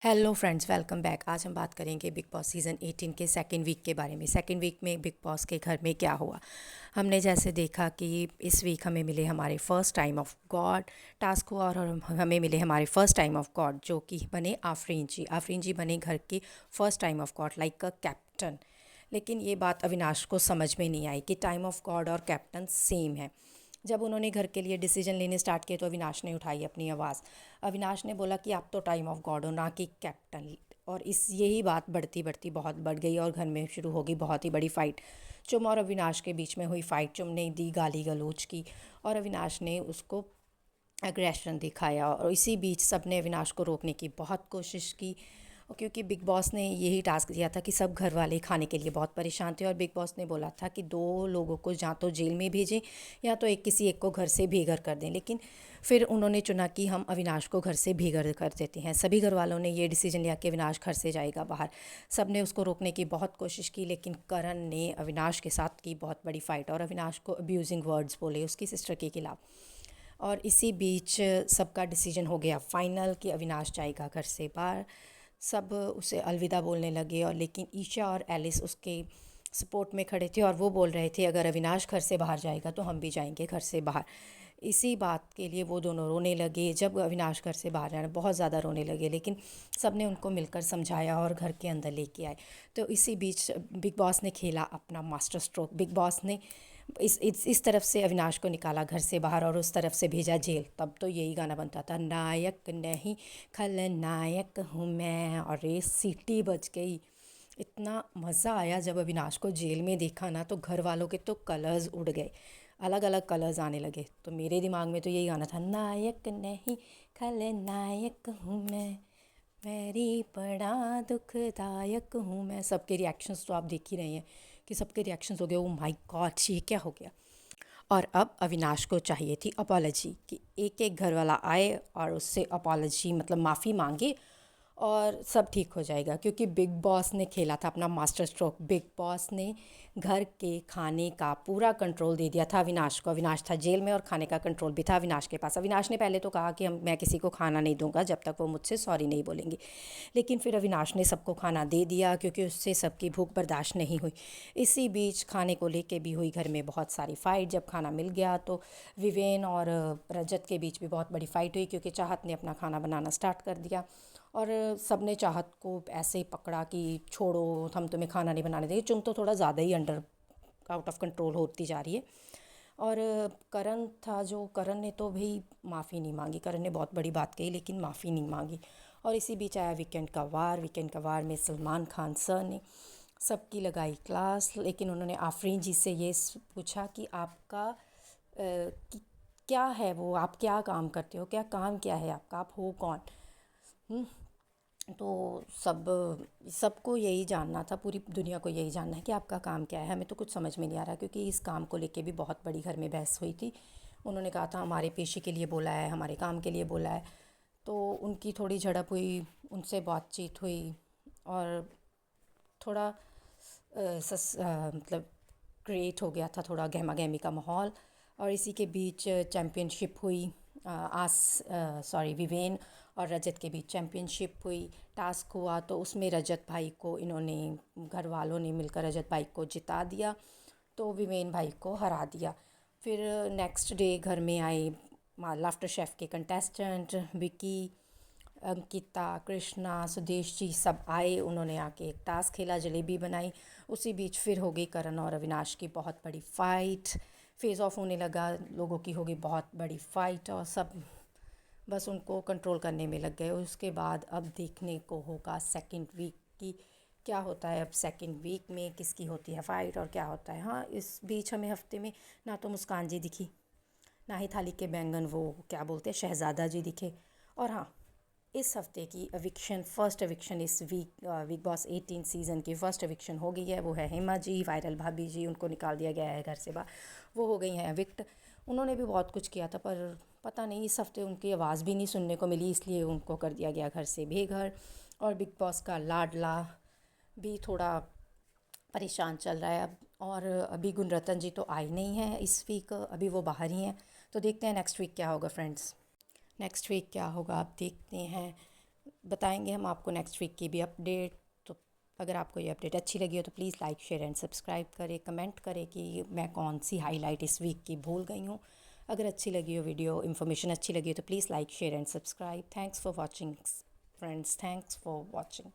Hello friends, welcome back. आज हम बात करेंगे बिग बॉस सीज़न 18 के सेकंड वीक के बारे में। सेकंड वीक में बिग बॉस के घर में क्या हुआ। हमने जैसे देखा कि इस वीक हमें मिले हमारे first time of God task हुआ, और हमें मिले हमारे फर्स्ट टाइम ऑफ गॉड जो कि बने आफरीन जी। आफरीन जी बने घर के first time of God like a captain. लेकिन ये बात अविनाश को समझ में नहीं आई कि टाइम ऑफ गॉड और कैप्टन सेम है। जब उन्होंने घर के लिए डिसीजन लेने स्टार्ट किए तो अविनाश ने उठाई अपनी आवाज़। अविनाश ने बोला कि आप तो टाइम ऑफ गॉड हो, ना कि कैप्टन। और इस यही बात बढ़ती बढ़ती बहुत बढ़ गई और घर में शुरू हो गई बहुत ही बड़ी फ़ाइट। चुम और अविनाश के बीच में हुई फ़ाइट। चुम ने दी गाली गलौज की और अविनाश ने उसको एग्रेशन दिखाया, और इसी बीच सब ने अविनाश को रोकने की बहुत कोशिश की। और क्योंकि बिग बॉस ने यही टास्क दिया था कि सब घर वाले खाने के लिए बहुत परेशान थे, और बिग बॉस ने बोला था कि दो लोगों को या तो जेल में भेजें या तो किसी एक को घर से बेघर कर दें। लेकिन फिर उन्होंने चुना कि हम अविनाश को घर से बेघर कर देते हैं। सभी घर वालों ने ये डिसीजन लिया कि अविनाश घर से जाएगा बाहर। सब ने उसको रोकने की बहुत कोशिश की, लेकिन करण ने अविनाश के साथ की बहुत बड़ी फ़ाइट और अविनाश को अब्यूजिंग वर्ड्स बोले उसकी सिस्टर के खिलाफ। और इसी बीच सबका डिसीजन हो गया फाइनल कि अविनाश जाएगा घर से बाहर। सब उसे अलविदा बोलने लगे, और लेकिन ईशा और एलिस उसके सपोर्ट में खड़े थे और वो बोल रहे थे अगर अविनाश घर से बाहर जाएगा तो हम भी जाएंगे घर से बाहर। इसी बात के लिए वो दोनों रोने लगे। जब अविनाश घर से बाहर आए बहुत ज़्यादा रोने लगे, लेकिन सब ने उनको मिलकर समझाया और घर के अंदर लेके आए। तो इसी बीच बिग बॉस ने खेला अपना मास्टर स्ट्रोक। बिग बॉस ने इस तरफ से अविनाश को निकाला घर से बाहर और उस तरफ से भेजा जेल। तब तो यही गाना बनता था, नायक नहीं खलनायक हूँ मैं, और ये सीटी बज गई। इतना मज़ा आया जब अविनाश को जेल में देखा ना, तो घर वालों के तो कलर्स उड़ गए, अलग अलग कलर्स आने लगे। तो मेरे दिमाग में तो यही गाना था, नायक नहीं खलनायक हूँ मेरी बड़ा दुखदायक हूँ मैं। सबके रिएक्शंस तो आप देख ही रहे हैं कि सबके रिएक्शंस हो गए, ओ माय गॉड ये क्या हो गया। और अब अविनाश को चाहिए थी अपॉलजी, कि एक एक घर वाला आए और उससे अपॉलजी मतलब माफ़ी मांगे और सब ठीक हो जाएगा। क्योंकि बिग बॉस ने खेला था अपना मास्टर स्ट्रोक। बिग बॉस ने घर के खाने का पूरा कंट्रोल दे दिया था अविनाश को। अविनाश था जेल में और खाने का कंट्रोल भी था अविनाश के पास। अविनाश ने पहले तो कहा कि मैं किसी को खाना नहीं दूंगा जब तक वो मुझसे सॉरी नहीं बोलेंगे, लेकिन फिर अविनाश ने सबको खाना दे दिया क्योंकि उससे सबकी भूख बर्दाश्त नहीं हुई। इसी बीच खाने को लेके भी हुई घर में बहुत सारी फ़ाइट। जब खाना मिल गया तो विवेन और रजत के बीच भी बहुत बड़ी फ़ाइट हुई, क्योंकि चाहत ने अपना खाना बनाना स्टार्ट कर दिया और सब ने चाहत को ऐसे ही पकड़ा कि छोड़ो हम तुम्हें खाना नहीं बनाने देंगे। तुम तो थोड़ा ज़्यादा ही अंडर आउट ऑफ कंट्रोल होती जा रही है। और करण था जो, करण ने तो भाई माफ़ी नहीं मांगी। करण ने बहुत बड़ी बात कही लेकिन माफ़ी नहीं मांगी। और इसी बीच आया वीकेंड का वार। वीकेंड का वार में सलमान खान सर ने सबकी लगाई क्लास, लेकिन उन्होंने आफरीन जी से ये पूछा कि आपका कि क्या है वो, आप क्या काम करते हो, क्या काम क्या है आपका, आप हो कौन। तो सब सबको यही जानना था, पूरी दुनिया को यही जानना है कि आपका काम क्या है। हमें तो कुछ समझ में नहीं आ रहा, क्योंकि इस काम को लेके भी बहुत बड़ी घर में बहस हुई थी। उन्होंने कहा था हमारे पेशे के लिए बोला है, हमारे काम के लिए बोला है। तो उनकी थोड़ी झड़प हुई, उनसे बातचीत हुई और थोड़ा मतलब क्रिएट हो गया था थोड़ा गहमा गहमी का माहौल। और इसी के बीच चैम्पियनशिप हुई। आस सॉरी विवेन और रजत के बीच चैम्पियनशिप हुई। टास्क हुआ तो उसमें रजत भाई को इन्होंने, घर वालों ने मिलकर रजत भाई को जिता दिया, तो विवेन भाई को हरा दिया। फिर नेक्स्ट डे घर में आए लाफ्टर शेफ़ के कंटेस्टेंट विकी, अंकिता, कृष्णा, सुदेश जी सब आए। उन्होंने आके एक टास्क खेला, जलेबी बनाई। उसी बीच फिर हो गई करण और अविनाश की बहुत बड़ी फ़ाइट। फेस ऑफ होने लगा, लोगों की हो गई बहुत बड़ी फ़ाइट और सब बस उनको कंट्रोल करने में लग गए। उसके बाद अब देखने को होगा सेकंड वीक की क्या होता है। अब सेकंड वीक में किसकी होती है फ़ाइट और क्या होता है। हाँ, इस बीच हमें हफ्ते में ना तो मुस्कान जी दिखी, ना ही थाली के बैंगन वो क्या बोलते हैं शहज़ादा जी दिखे। और हाँ, इस हफ्ते की एविक्शन, फर्स्ट एविक्शन इस वीक बिग बॉस 18 सीज़न की फर्स्ट एविक्शन हो गई है। वो है हेमा जी, वायरल भाभी जी, उनको निकाल दिया गया है घर से बाहर। वो हो गई हैं एविक्ट। उन्होंने भी बहुत कुछ किया था, पर पता नहीं इस हफ्ते उनकी आवाज़ भी नहीं सुनने को मिली, इसलिए उनको कर दिया गया घर से बेघर। और बिग बॉस का लाडला भी थोड़ा परेशान चल रहा है अब। और अभी गुणरत्न जी तो आई नहीं है इस वीक, अभी वो बाहर ही हैं। तो देखते हैं नेक्स्ट वीक क्या होगा फ्रेंड्स। नेक्स्ट वीक क्या होगा आप देखते हैं। बताएंगे हम आपको नेक्स्ट वीक की भी अपडेट। तो अगर आपको ये अपडेट अच्छी लगी हो तो please like share and subscribe करें, कमेंट करें कि मैं कौन सी हाईलाइट इस वीक की भूल गई हूँ। अगर अच्छी लगी हो वीडियो, इन्फॉर्मेशन अच्छी लगी हो तो please like share and subscribe. Thanks for watching friends, thanks for watching.